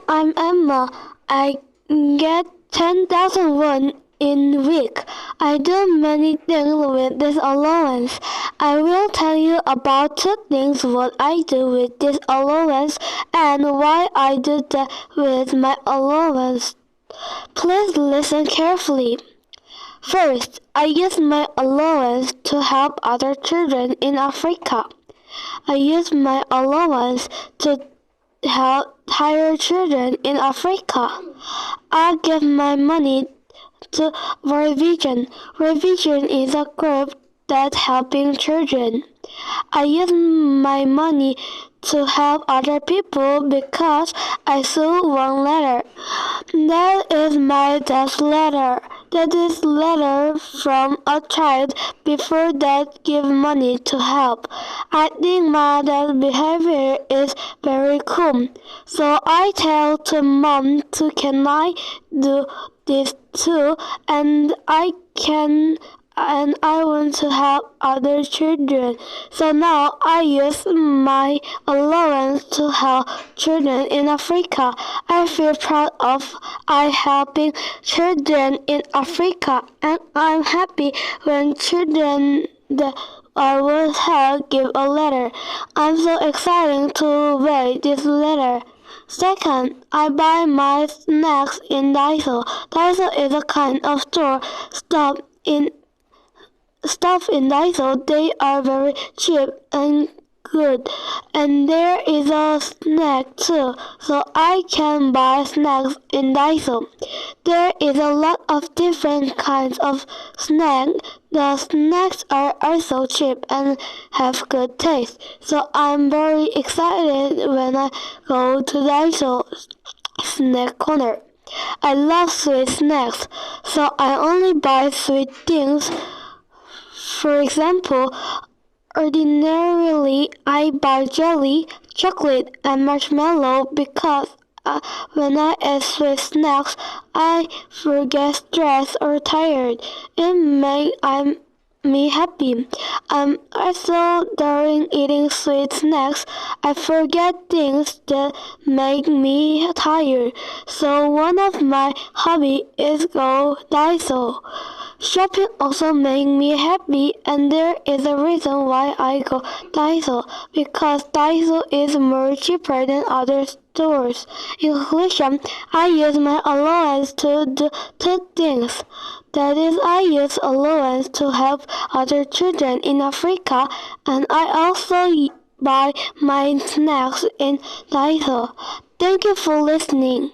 I'm Emma. I get 10,000 won in week. I do many things with this allowance. I will tell you about 2 things what I do with this allowance and why I do that with my allowance. Please listen carefully. First, I use my allowance to help other children in Africa. I use my allowance to help hire children in Africa. I give my money to World Vision. World Vision is a group that's helping children. I use my money to help other people because I saw one letter. That is my dad's letter. That is letter from a child before that give money to help. I think my dad's behavior is very cool. So I tell to mom to can I do this too, and I want to help other children. So now I use my allowance to help children in Africa. I feel proud of I helping children in Africa, and I'm happy when children that I will help give a letter. I'm so excited to read this letter. Second, I buy my snacks in Daiso. Daiso is a kind of store stuff in Daiso. They are very cheap and good, and there is a snack too, so I can buy snacks in Daiso. There is a lot of different kinds of snacks. The snacks are also cheap and have good taste, so I'm very excited when I go to Daiso snack corner. I love sweet snacks, so I only buy sweet things. For example, ordinarily I buy jelly, chocolate, and marshmallow because when I eat sweet snacks, I forget stress or tired. It makes me happy. Also, during eating sweet snacks, I forget things that make me tired. So one of my hobbies is go Daiso. Shopping also makes me happy, and there is a reason why I go Daiso, because Daiso is more cheaper than other stores. In conclusion, I use my allowance to do 2 things. That is, I use allowance to help other children in Africa, and I also buy my snacks in Daiso. Thank you for listening.